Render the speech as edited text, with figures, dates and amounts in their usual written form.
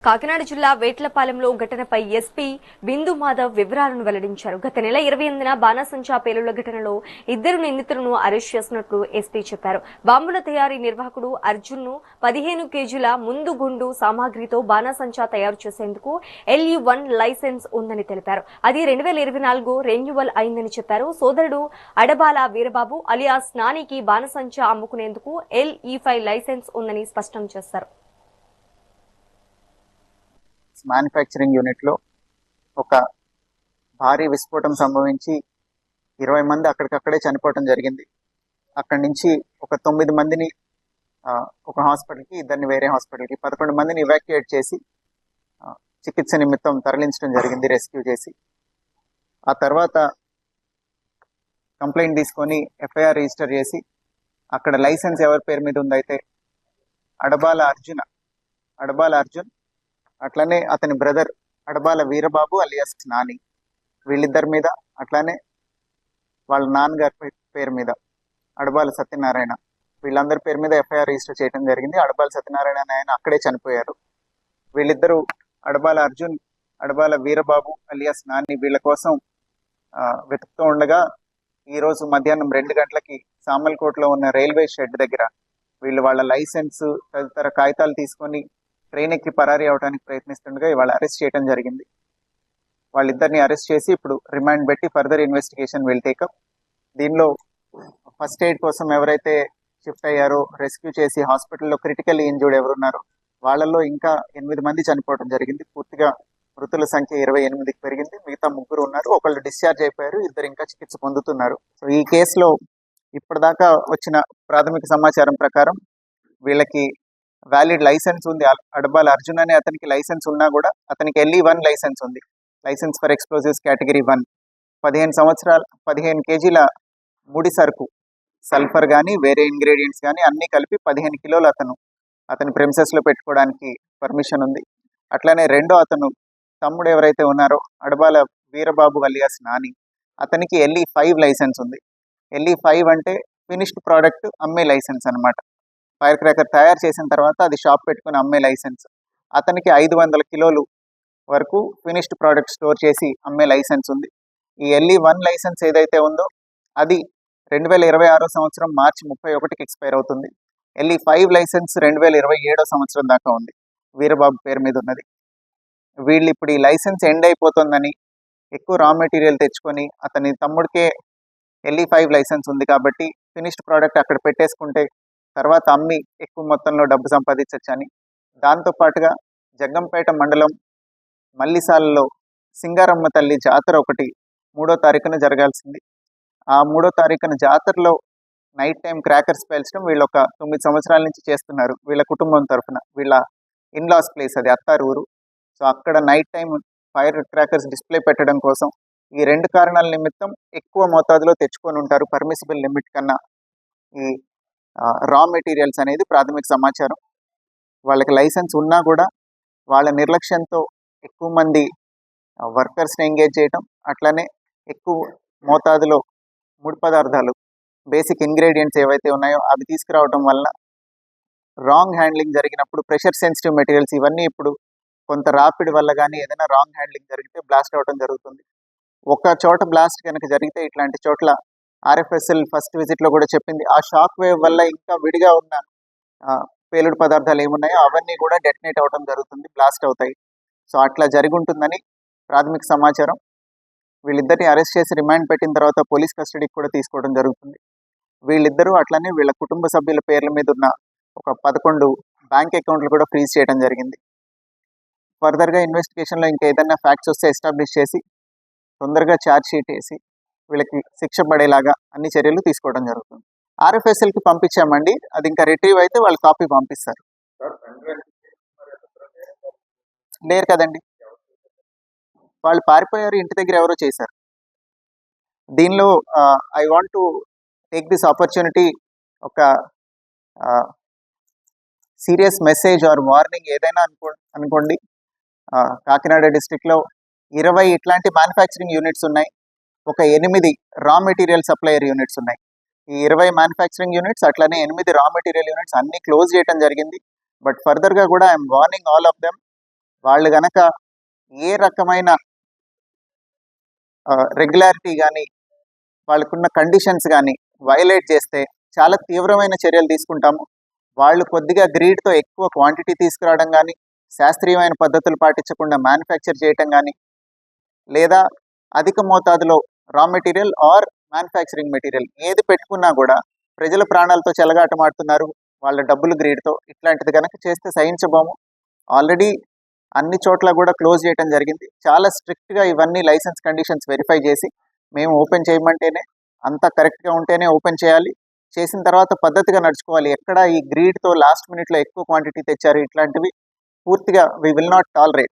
కాకినాడ జిల్లా వేట్లపాలెంలో ఘటనపై ఎస్పీ బిందు మాధవ్ వివరాలను వెల్లడించారు. గత నెల 28న బాణాసంచా పేలుళ్ల ఘటనలో 2 నిందితులను అరెస్ట్ చేసినట్లు ఎస్పీ చెప్పారు. బాంబుల తయారీ నిర్వాహకుడు అర్జున్ ను 15 కేజీల ముందు గుండు సామాగ్రితో బాణాసంచా తయారు చేసేందుకు LE1 లైసెన్స్ ఉందని తెలిపారు. అది 2024 రెన్యువల్ అయిందని చెప్పారు. సోదరుడు అడబాల వీరబాబు అలియాస్ నానికి బాణాసంచా అమ్ముకునేందుకు LE5 లైసెన్స్ ఉందని స్పష్టం చేశారు. మ్యానుఫ్యాక్చరింగ్ యూనిట్లో ఒక భారీ విస్ఫోటం సంభవించి 20 మంది అక్కడికక్కడే చనిపోవడం జరిగింది. అక్కడి నుంచి ఒక 9 మందిని ఒక హాస్పిటల్కి, 2 వేరే హాస్పిటల్కి, 11 మందిని ఇవాక్యుయేట్ చేసి చికిత్స నిమిత్తం తరలించడం జరిగింది, రెస్క్యూ చేసి. ఆ తర్వాత కంప్లైంట్ తీసుకొని FIR రిజిస్టర్ చేసి అక్కడ లైసెన్స్ ఎవరి పేరు మీద ఉందైతే అడబాల అర్జున్, అట్లానే అతని బ్రదర్ అడబాల వీరబాబు అలియాస్ నాని, వీళ్ళిద్దరి మీద, అట్లానే వాళ్ళ నాన్నగారి పేరు మీద అడబాల సత్యనారాయణ, వీళ్ళందరి పేరు మీద FIR రిజిస్టర్ చేయడం జరిగింది. అడబాల సత్యనారాయణ ఆయన అక్కడే చనిపోయారు. వీళ్ళిద్దరూ అడబాల అర్జున్, అడబాల వీరబాబు అలియాస్ నాని వీళ్ళ కోసం వెతుకుతూ ఉండగా ఈరోజు మధ్యాహ్నం 2 గంటలకి సామల్కోటలో ఉన్న రైల్వే షెడ్ దగ్గర వీళ్ళు వాళ్ళ లైసెన్స్ తదితర కాగితాలు తీసుకొని ట్రైన్ ఎక్కి పరారీ అవడానికి ప్రయత్నిస్తుండగా ఇవాళ అరెస్ట్ చేయడం జరిగింది. వాళ్ళిద్దరిని అరెస్ట్ చేసి ఇప్పుడు రిమాండ్ పెట్టి ఫర్దర్ ఇన్వెస్టిగేషన్ విల్ టేకప్. దీనిలో ఫస్ట్ ఎయిడ్ కోసం ఎవరైతే షిఫ్ట్ అయ్యారో, రెస్క్యూ చేసి హాస్పిటల్లో క్రిటికల్లీ ఇంజూర్డ్ ఎవరున్నారో వాళ్ళల్లో ఇంకా 8 మంది చనిపోవడం జరిగింది. పూర్తిగా మృతుల సంఖ్య 28కి పెరిగింది. మిగతా 3 ఉన్నారు. ఒకళ్ళు డిశ్చార్జ్ అయిపోయారు, 2 ఇంకా చికిత్స పొందుతున్నారు. సో ఈ కేసులో ఇప్పటిదాకా వచ్చిన ప్రాథమిక సమాచారం ప్రకారం వీళ్ళకి వ్యాలిడ్ లైసెన్స్ ఉంది. అడబాల అర్జున్ అనే అతనికి లైసెన్స్ ఉన్నా కూడా అతనికి LE1 లైసెన్స్ ఉంది, లైసెన్స్ ఫర్ ఎక్స్ప్లోజివ్స్ కేటగిరీ 1. 15 కేజీల ముడి సరుకు, సల్ఫర్ కానీ వేరే ఇంగ్రీడియంట్స్ కానీ అన్నీ కలిపి 15 కిలోలు అతని ప్రెమిసెస్లో పెట్టుకోవడానికి పర్మిషన్ ఉంది. అట్లానే రెండో అతను తమ్ముడు ఎవరైతే ఉన్నారో అడబాల వీరబాబు అలియాస్ నాని, అతనికి LE5 లైసెన్స్ ఉంది. LE5 అంటే ఫినిష్డ్ ప్రోడక్ట్ అమ్మే లైసెన్స్ అనమాట. ఫైర్ క్రాకర్ తయారు చేసిన తర్వాత అది షాప్ పెట్టుకుని అమ్మే లైసెన్స్. అతనికి 500 కిలోలు వరకు ఫినిష్డ్ ప్రోడక్ట్ స్టోర్ చేసి అమ్మే లైసెన్స్ ఉంది. ఈ LE1 లైసెన్స్ ఏదైతే ఉందో అది 2026 సంవత్సరం మార్చి 31కి ఎక్స్పైర్ అవుతుంది. LE5 లైసెన్స్ 2027 సంవత్సరం దాకా ఉంది, వీరబాబు పేరు మీద ఉన్నది. వీళ్ళు ఇప్పుడు ఈ లైసెన్స్ ఎండ్ అయిపోతుందని ఎక్కువ రా మెటీరియల్ తెచ్చుకొని, అతని తమ్ముడికే LE5 లైసెన్స్ ఉంది కాబట్టి ఫినిష్డ్ ప్రోడక్ట్ అక్కడ పెట్టేసుకుంటే తర్వాత అమ్మి ఎక్కువ మొత్తంలో డబ్బు సంపాదించవచ్చని, దాంతోపాటుగా జగ్గంపేట మండలం మల్లిసాలలో సింగారమ్మ తల్లి జాతర ఒకటి 3వ తారీఖున జరగాల్సింది. ఆ 3వ తారీఖున జాతరలో నైట్ టైం క్రాకర్స్ పేల్చడం వీళ్ళు ఒక 9 సంవత్సరాల నుంచి చేస్తున్నారు. వీళ్ళ కుటుంబం తరఫున, వీళ్ళ ఇన్లాస్ ప్లేస్ అది అత్తారు ఊరు. సో అక్కడ night time fire crackers display పెట్టడం కోసం ఈ 2 కారణాల నిమిత్తం ఎక్కువ మోతాదులో తెచ్చుకొని ఉంటారు, పర్మిసిబుల్ లిమిట్ కన్నా, ఈ రా మెటీరియల్స్ అనేది ప్రాథమిక సమాచారం. వాళ్ళకి లైసెన్స్ ఉన్నా కూడా వాళ్ళ నిర్లక్ష్యంతో ఎక్కువ మంది వర్కర్స్ని ఎంగేజ్ చేయటం, అట్లనే ఎక్కువ మోతాదులో ముడి పదార్థాలు, బేసిక్ ఇంగ్రీడియంట్స్ ఏవైతే ఉన్నాయో అవి తీసుకురావడం వల్ల రాంగ్ హ్యాండ్లింగ్ జరిగినప్పుడు ప్రెషర్ సెన్సిటివ్ మెటీరియల్స్ ఇవన్నీ ఇప్పుడు కొంత రాపిడ్ వల్ల కానీ ఏదైనా రాంగ్ హ్యాండ్లింగ్ జరిగితే బ్లాస్ట్ అవడం జరుగుతుంది. ఒక చోట బ్లాస్ట్ కనుక జరిగితే ఇట్లాంటి చోట్ల RFSL ఫస్ట్ విజిట్లో కూడా చెప్పింది, ఆ షాక్ వేవ్ వల్ల ఇంకా విడిగా ఉన్న పేలుడు పదార్థాలు ఏమున్నాయో అవన్నీ కూడా డెటనేట్ అవడం జరుగుతుంది, బ్లాస్ట్ అవుతాయి. సో అట్లా జరిగి ఉంటుందని ప్రాథమిక సమాచారం. వీళ్ళిద్దరిని అరెస్ట్ చేసి రిమాండ్ పెట్టిన తర్వాత పోలీస్ కస్టడీకి కూడా తీసుకోవడం జరుగుతుంది. వీళ్ళిద్దరూ అట్లనే వీళ్ళ కుటుంబ సభ్యుల పేర్ల మీద ఉన్న ఒక 11 బ్యాంక్ అకౌంట్లు కూడా ఫ్రీజ్ చేయడం జరిగింది. ఫర్దర్గా ఇన్వెస్టిగేషన్లో ఇంకా ఏదైనా ఫ్యాక్ట్స్ వస్తే ఎస్టాబ్లిష్ చేసి తొందరగా ఛార్జ్ షీట్ వేసి వీళ్ళకి శిక్ష పడేలాగా అన్ని చర్యలు తీసుకోవడం జరుగుతుంది. RFSLకి పంపించామండి, అది ఇంకా రిట్రీవ్ అయితే వాళ్ళు కాపీ పంపిస్తారు. లేరు కదండి, వాళ్ళు పారిపోయారు, ఇంటి దగ్గర ఎవరో చేశారు. దీనిలో I want to take this opportunity, ఒక సీరియస్ మెసేజ్ ఆర్ వార్నింగ్ ఏదైనా అనుకోండి. కాకినాడ డిస్ట్రిక్ట్లో 20 ఇట్లాంటి మ్యానుఫ్యాక్చరింగ్ యూనిట్స్ ఉన్నాయి, ఒక 8 రా మెటీరియల్ సప్లయర్ యూనిట్స్ ఉన్నాయి. ఈ 20 మ్యానుఫ్యాక్చరింగ్ యూనిట్స్ అట్లనే 8 రా మెటీరియల్ యూనిట్స్ అన్ని క్లోజ్ చేయడం జరిగింది. బట్ ఫర్దర్గా కూడా I'm warning all of them, వాళ్ళు గనక ఏ రకమైన రెగ్యులారిటీ కానీ వాళ్ళకున్న కండిషన్స్ కానీ వైలేట్ చేస్తే చాలా తీవ్రమైన చర్యలు తీసుకుంటాము. వాళ్ళు కొద్దిగా గ్రీడ్తో ఎక్కువ క్వాంటిటీ తీసుకురావడం కానీ, శాస్త్రీయమైన పద్ధతులు పాటించకుండా మ్యానుఫ్యాక్చర్ చేయటం కానీ, లేదా అధిక మోతాదులో raw material or manufacturing material ఏది పెట్టుకున్నా కూడా ప్రజల ప్రాణాలతో చెలగాటమాడుతున్నారు వాళ్ళ డబ్బులు గ్రీడ్తో. ఇట్లాంటిది కనుక చేస్తే సహించబోము. ఆల్రెడీ అన్ని చోట్ల కూడా క్లోజ్ చేయడం జరిగింది. చాలా స్ట్రిక్ట్గా ఇవన్నీ లైసెన్స్ కండిషన్స్ వెరిఫై చేసి మేము ఓపెన్ చేయమంటేనే, అంతా కరెక్ట్గా ఉంటేనే ఓపెన్ చేయాలి. చేసిన తర్వాత పద్ధతిగా నడుచుకోవాలి. ఎక్కడ ఈ గ్రీడ్తో లాస్ట్ మినిట్లో ఎక్కువ క్వాంటిటీ తెచ్చారు ఇట్లాంటివి పూర్తిగా వి విల్ నాట్ టాలరేట్.